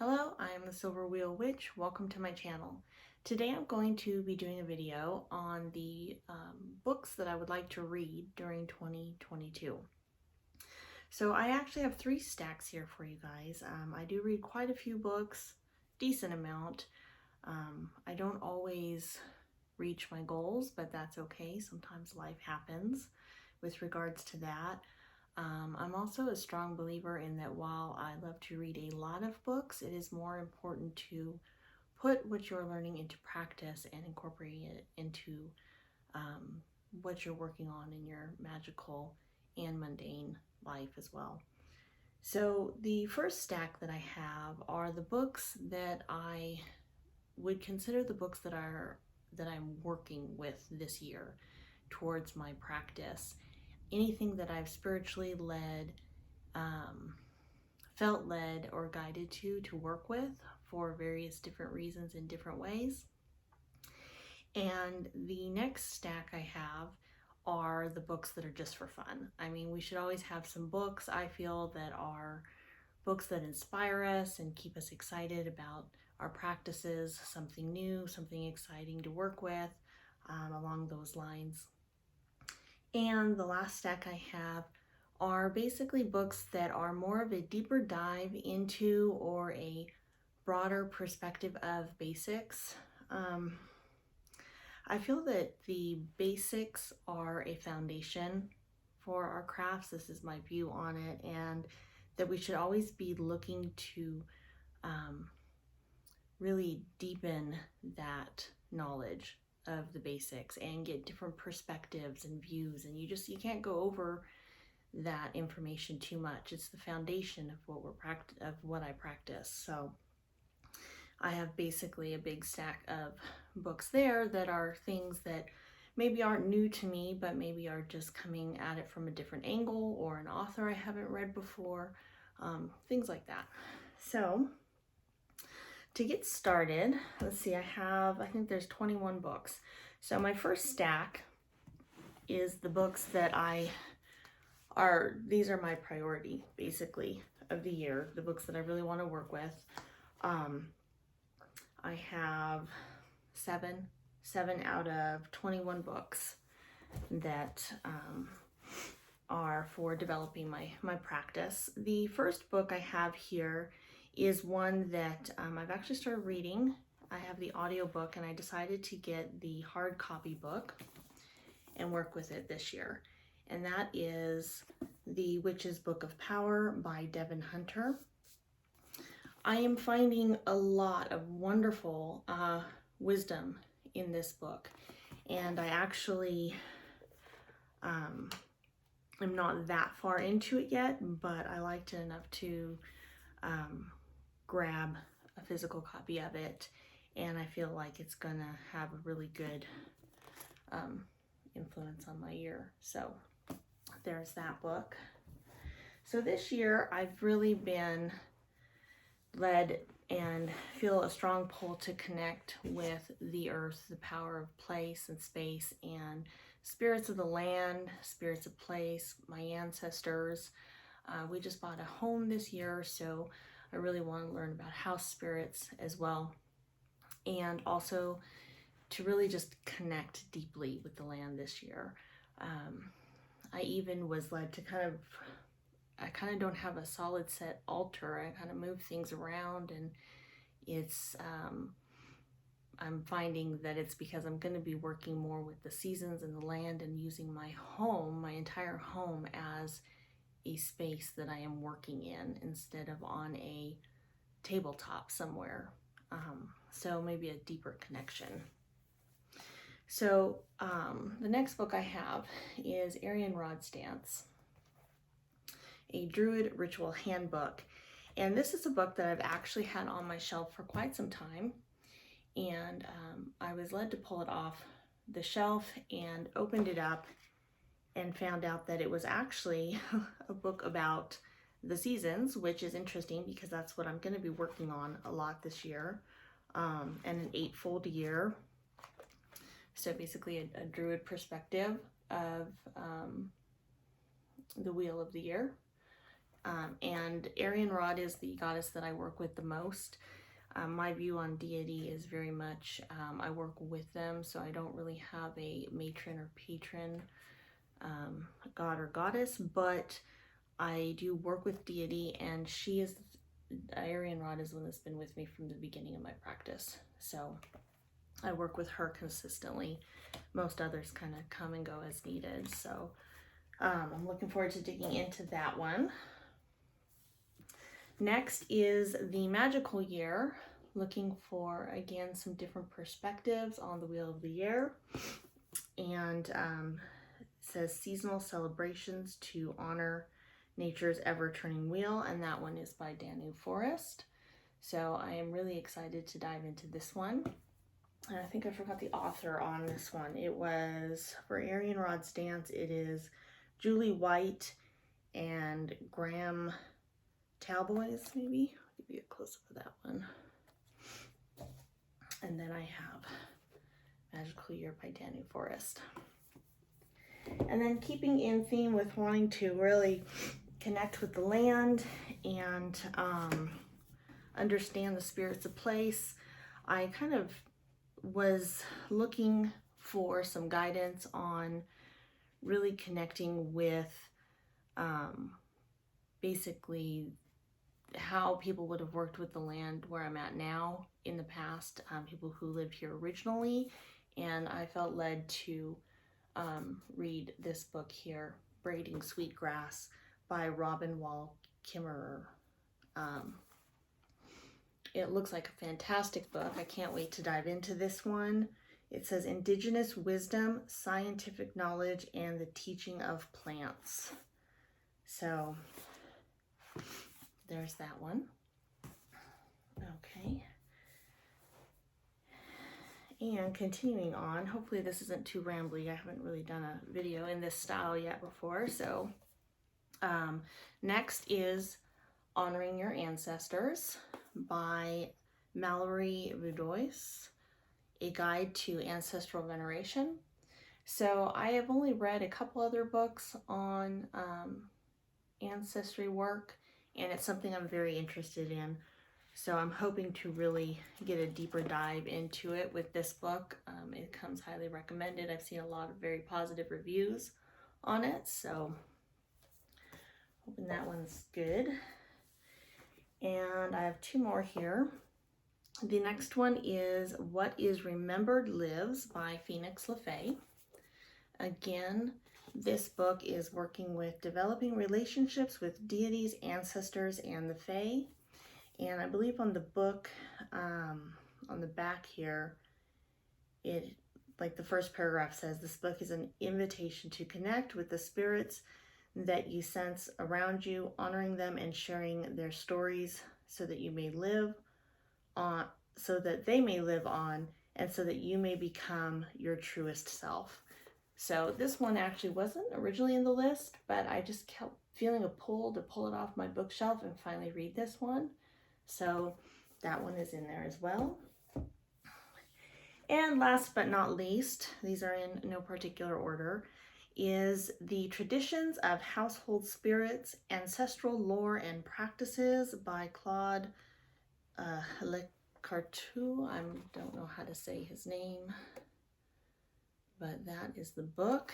Hello, I am the Silver Wheel Witch. Welcome to my channel. Today I'm going to be doing a video on the books that I would like to read during 2022. So I actually have 3 stacks here for you guys. I do read quite a few books, decent amount. I don't always reach my goals, but that's okay. Sometimes life happens with regards to that. I'm also a strong believer in that while I love to read a lot of books, it is more important to put what you're learning into practice and incorporating it into what you're working on in your magical and mundane life as well. So the first stack that I have are the books that I would consider the books that I'm working with this year towards my practice. Anything that I've spiritually led, felt led, or guided to work with for various different reasons in different ways. And the next stack I have are the books that are just for fun. I mean, we should always have some books, I feel, that are books that inspire us and keep us excited about our practices, something new, something exciting to work with, along those lines. And the last stack I have are basically books that are more of a deeper dive into or a broader perspective of basics. I feel that the basics are a foundation for our crafts. This is my view on it, and that we should always be looking to really deepen that knowledge of the basics and get different perspectives and views, and you can't go over that information too much. It's the foundation of what I practice. So I have basically a big stack of books there that are things that maybe aren't new to me, but maybe are just coming at it from a different angle, or an author I haven't read before, things like that. So to get started, let's see, I think there's 21 books. So my first stack is the books that these are my priority, basically, of the year, the books that I really want to work with. I have seven out of 21 books that are for developing my practice. The first book I have here is one that I've actually started reading. I have the audiobook, and I decided to get the hard copy book and work with it this year. And that is The Witch's Book of Power by Devin Hunter. I am finding a lot of wonderful wisdom in this book, and I actually am not that far into it yet, but I liked it enough to grab a physical copy of it, and I feel like it's gonna have a really good influence on my year. So there's that book. So this year I've really been led and feel a strong pull to connect with the earth, the power of place and space, and spirits of the land, spirits of place, my ancestors. We just bought a home this year, so I really want to learn about house spirits as well, and also to really just connect deeply with the land this year. I even was led to I kind of don't have a solid set altar. I kind of move things around, and it's I'm finding that it's because I'm going to be working more with the seasons and the land, and using my home, my entire home, as a space that I am working in instead of on a tabletop somewhere. So maybe a deeper connection. So the next book I have is Aryan Rod's Dance, a Druid Ritual Handbook. And this is a book that I've actually had on my shelf for quite some time. And I was led to pull it off the shelf and opened it up and found out that it was actually a book about the seasons, which is interesting because that's what I'm going to be working on a lot this year, and an 8-fold year. So basically a Druid perspective of the wheel of the year. And Aryan Rod is the goddess that I work with the most. My view on deity is very much, I work with them, so I don't really have a matron or patron, god or goddess, but I do work with deity, and she is, Aryan Rod is one that's been with me from the beginning of my practice. So I work with her consistently. Most others kind of come and go as needed. So I'm looking forward to digging into that one. Next is the magical year, looking for, again, some different perspectives on the wheel of the year. And it says seasonal celebrations to honor nature's ever-turning wheel, and that one is by Danu Forrest. So I am really excited to dive into this one. And I think I forgot the author on this one. It was, for Aryan Rod's Dance, it is Julie White and Graham Talboys, maybe. I'll give you a close-up of that one. And then I have Magical Year by Danu Forrest. And then keeping in theme with wanting to really connect with the land and understand the spirits of place, I kind of was looking for some guidance on really connecting with basically how people would have worked with the land where I'm at now in the past, people who lived here originally. And I felt led to read this book here, Braiding Sweetgrass by Robin Wall Kimmerer. It looks like a fantastic book. I can't wait to dive into this one. It says Indigenous Wisdom, Scientific Knowledge, and the Teaching of Plants. So there's that one. Okay. And continuing on, hopefully this isn't too rambly. I haven't really done a video in this style yet before. So next is Honoring Your Ancestors by Mallory Vudois, A Guide to Ancestral Veneration. So I have only read a couple other books on ancestry work, and it's something I'm very interested in. So I'm hoping to really get a deeper dive into it with this book. It comes highly recommended. I've seen a lot of very positive reviews on it, so hoping that one's good. And I have two more here. The next one is What is Remembered Lives by Phoenix LaFaye. Again, this book is working with developing relationships with deities, ancestors, and the Fae. And I believe on the book, on the back here, it, like the first paragraph says, this book is an invitation to connect with the spirits that you sense around you, honoring them and sharing their stories so that you may live on, so that they may live on, and so that you may become your truest self. So this one actually wasn't originally in the list, but I just kept feeling a pull to pull it off my bookshelf and finally read this one. So that one is in there as well. And last but not least, these are in no particular order, is The Traditions of Household Spirits, Ancestral Lore and Practices by Claude Lecartu. I don't know how to say his name, but that is the book.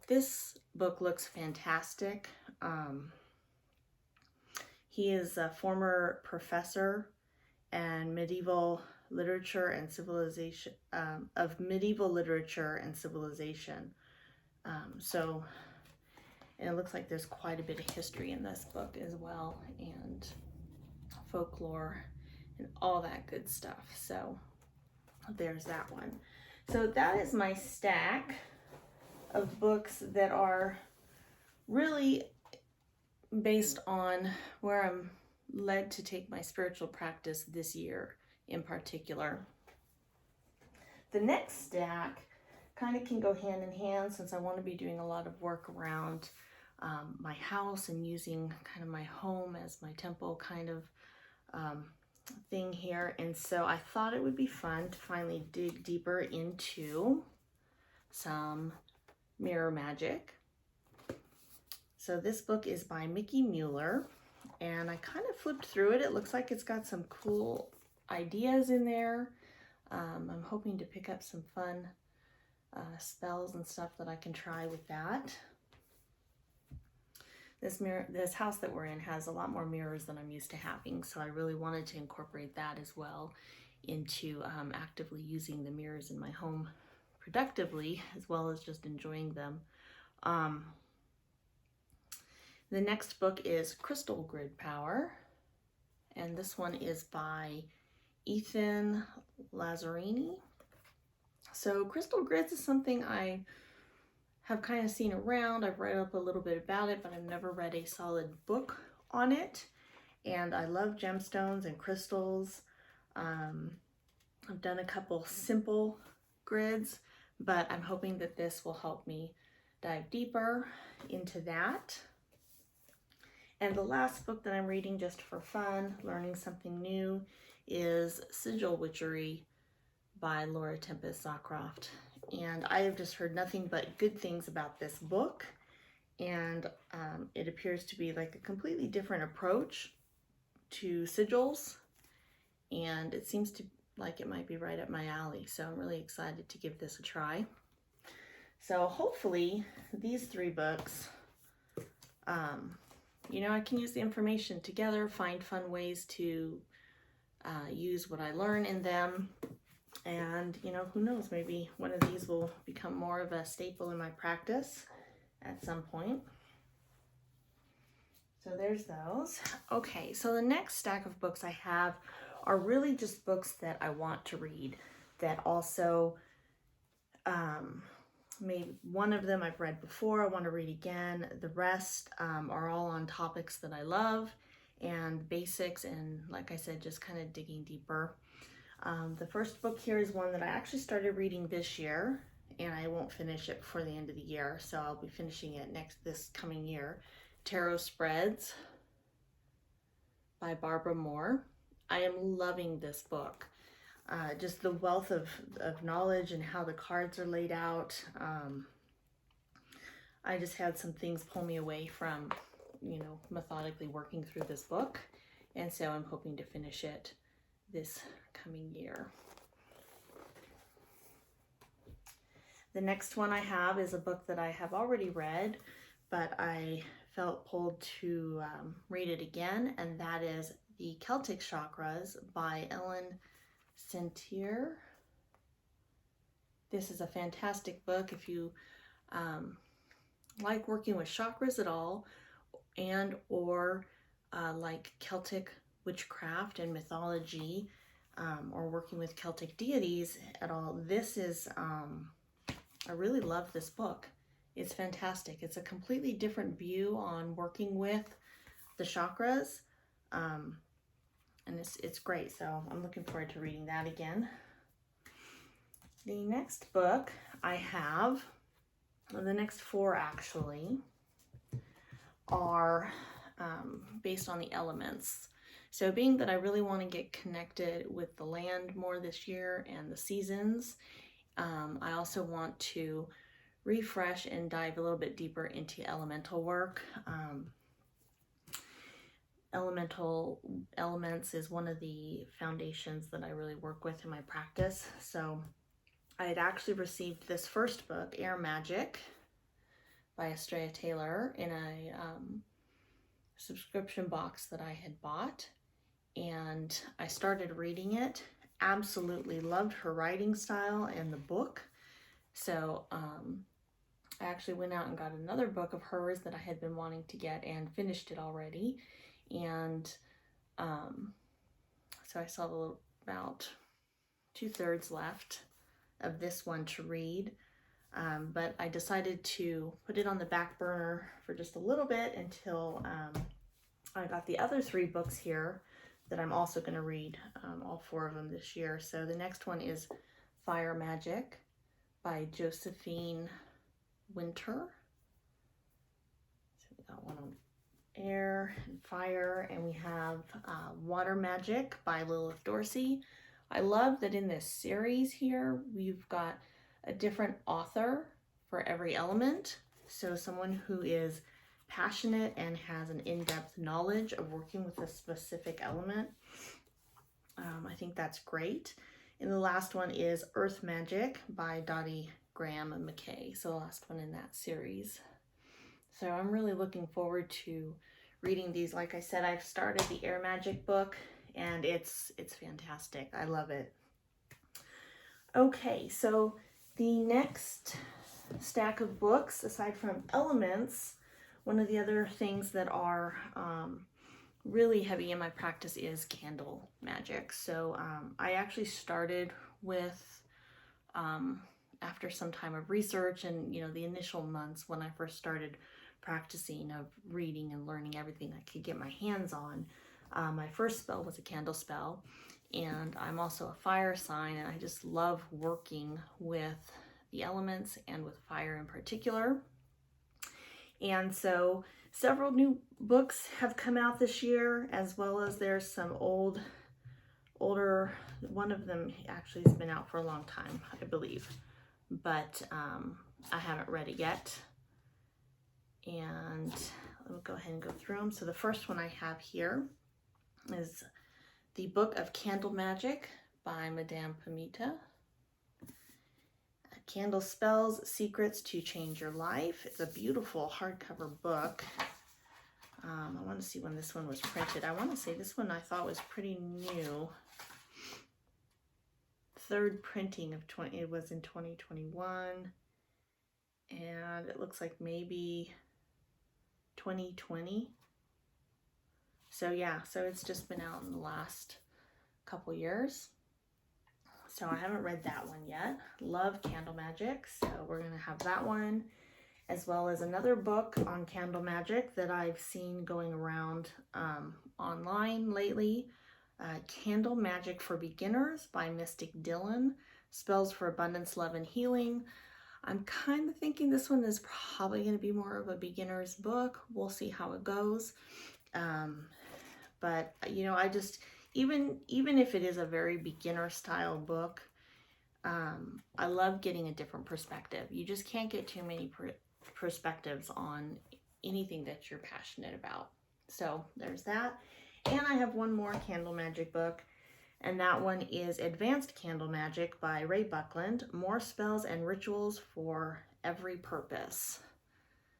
This book looks fantastic. He is a former professor and medieval literature and civilization, of medieval literature and civilization. So, and it looks like there's quite a bit of history in this book as well, and folklore and all that good stuff. So there's that one. So that is my stack of books that are really based on where I'm led to take my spiritual practice this year in particular. The next stack kind of can go hand in hand, since I want to be doing a lot of work around my house and using kind of my home as my temple kind of thing here. And so I thought it would be fun to finally dig deeper into some mirror magic. So this book is by Mickey Mueller, and I kind of flipped through it. It looks like it's got some cool ideas in there. I'm hoping to pick up some fun spells and stuff that I can try with that. This house that we're in has a lot more mirrors than I'm used to having, so I really wanted to incorporate that as well into actively using the mirrors in my home productively, as well as just enjoying them. The next book is Crystal Grid Power, and this one is by Ethan Lazzarini. So crystal grids is something I have kind of seen around. I've read up a little bit about it, but I've never read a solid book on it. And I love gemstones and crystals. I've done a couple simple grids, but I'm hoping that this will help me dive deeper into that. And the last book that I'm reading just for fun, learning something new, is Sigil Witchery by Laura Tempest Zocroft. And I have just heard nothing but good things about this book. And it appears to be like a completely different approach to sigils. And it seems to like it might be right up my alley. So I'm really excited to give this a try. So hopefully these 3 books, you know, I can use the information together, find fun ways to use what I learn in them. And, you know, who knows, maybe one of these will become more of a staple in my practice at some point. So there's those. Okay, so the next stack of books I have are really just books that I want to read, that also, maybe one of them I've read before, I want to read again. The rest are all on topics that I love and basics, and like I said, just kind of digging deeper. The first book here is one that I actually started reading this year, and I won't finish it before the end of the year, so I'll be finishing it this coming year. Tarot Spreads by Barbara Moore. I am loving this book. Just the wealth of knowledge and how the cards are laid out. I just had some things pull me away from, you know, methodically working through this book, and so I'm hoping to finish it this coming year. The next one I have is a book that I have already read, but I felt pulled to read it again, and that is The Celtic Chakras by Ellen Sentier. This is a fantastic book if you like working with chakras at all, and or like Celtic witchcraft and mythology, or working with Celtic deities at all. This is, I really love this book. It's fantastic. It's a completely different view on working with the chakras, and it's great. So I'm looking forward to reading that again. The next book I have, the next 4 actually, are based on the elements. So being that I really want to get connected with the land more this year and the seasons, I also want to refresh and dive a little bit deeper into elemental work. Elemental elements is one of the foundations that I really work with in my practice. So I had actually received this first book, Air Magic by Estrella Taylor, in a subscription box that I had bought, and I started reading it. Absolutely loved her writing style and the book. So I actually went out and got another book of hers that I had been wanting to get and finished it already. And so I still have about 2/3 left of this one to read. But I decided to put it on the back burner for just a little bit until I got the other 3 books here that I'm also going to read, all 4 of them this year. So the next one is Fire Magic by Josephine Winter. So we got one on air and fire, and we have Water Magic by Lilith Dorsey. I love that in this series here, we've got a different author for every element. So someone who is passionate and has an in-depth knowledge of working with a specific element. I think that's great. And the last one is Earth Magic by Dottie Graham and McKay. So the last one in that series. So I'm really looking forward to reading these. Like I said, I've started the Air Magic book and it's fantastic. I love it. Okay, so the next stack of books, aside from elements, one of the other things that are really heavy in my practice is candle magic. So I actually started with, after some time of research and, the initial months when I first started practicing of reading and learning everything I could get my hands on, my first spell was a candle spell. And I'm also a fire sign, and I just love working with the elements and with fire in particular. And so several new books have come out this year, as well as there's some older, one of them actually has been out for a long time, I believe, but I haven't read it yet. And let me go ahead and go through them. So the first one I have here is The Book of Candle Magic by Madame Pamita. Candle Spells, Secrets to Change Your Life. It's a beautiful hardcover book. I want to see when this one was printed. I want to say this one I thought was pretty new. Third printing of it was in 2021. And it looks like maybe 2020. So yeah, so it's just been out in the last couple years. So I haven't read that one yet. Love candle magic, so we're going to have that one, as well as another book on candle magic that I've seen going around online lately. Candle Magic for Beginners by Mystic Dylan. Spells for Abundance, Love, and Healing. I'm kind of thinking this one is probably going to be more of a beginner's book. We'll see how it goes. But I just, even if it is a very beginner style book, I love getting a different perspective. You just can't get too many perspectives on anything that you're passionate about. So there's that. And I have one more candle magic book, and that one is Advanced Candle Magic by Ray Buckland. More spells and rituals for every purpose.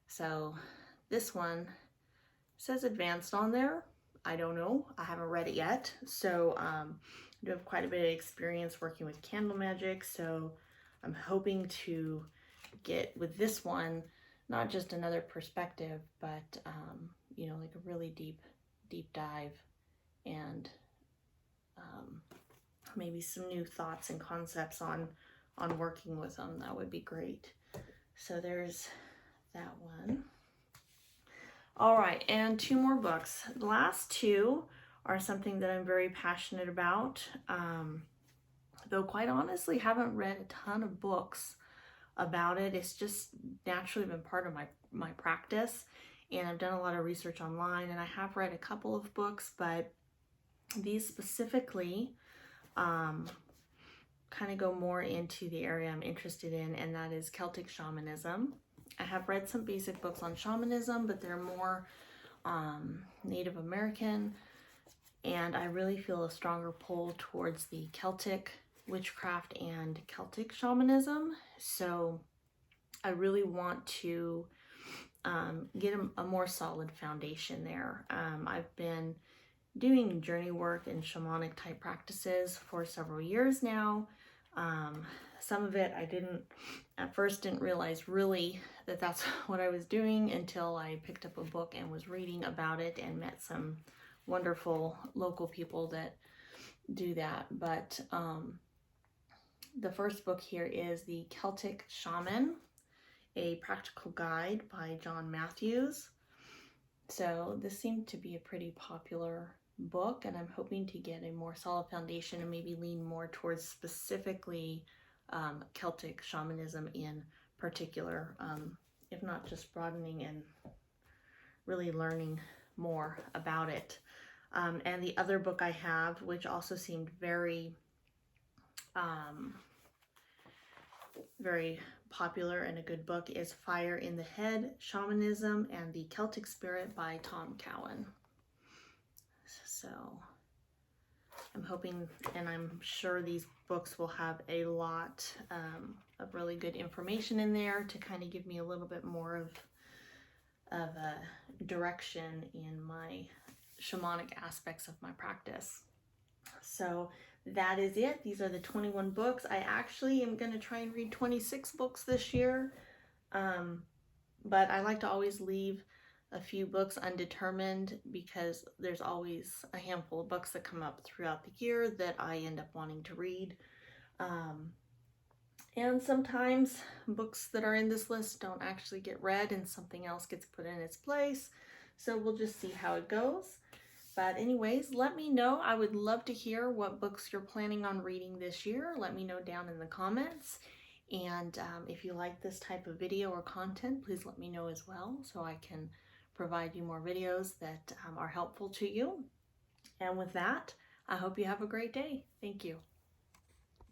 So this one says advanced on there. I don't know. I haven't read it yet. So I do have quite a bit of experience working with candle magic. So I'm hoping to get with this one, not just another perspective, but, like a really deep dive and maybe some new thoughts and concepts on working with them. That would be great. So there's that one. All right, and two more books. The last two are something that I'm very passionate about, though quite honestly haven't read a ton of books about it. It's just naturally been part of my practice, and I've done a lot of research online, and I have read a couple of books, but these specifically kind of go more into the area I'm interested in, and that is Celtic shamanism. I have read some basic books on shamanism, but they're more Native American, and I really feel a stronger pull towards the Celtic witchcraft and Celtic shamanism. So I really want to get a more solid foundation there. I've been doing journey work and shamanic type practices for several years now. Some of it I at first didn't realize really that that's what I was doing until I picked up a book and was reading about it and met some wonderful local people that do that. But the first book here is The Celtic Shaman, a practical guide by John Matthews. So this seemed to be a pretty popular book, and I'm hoping to get a more solid foundation and maybe lean more towards specifically Celtic shamanism in particular, if not just broadening and really learning more about it. And the other book I have, which also seemed very popular and a good book is Fire in the Head, Shamanism and the Celtic Spirit by Tom Cowan. So I'm hoping, and I'm sure these books will have a lot of really good information in there to kind of give me a little bit more of a direction in my shamanic aspects of my practice. So that is it. These are the 21 books. I actually am going to try and read 26 books this year, but I like to always leave a few books undetermined because there's always a handful of books that come up throughout the year that I end up wanting to read. And sometimes books that are in this list don't actually get read and something else gets put in its place. So we'll just see how it goes. But anyways, let me know. I would love to hear what books you're planning on reading this year. Let me know down in the comments. And if you like this type of video or content, please let me know as well so I can provide you more videos that are helpful to you. And with that, I hope you have a great day. Thank you.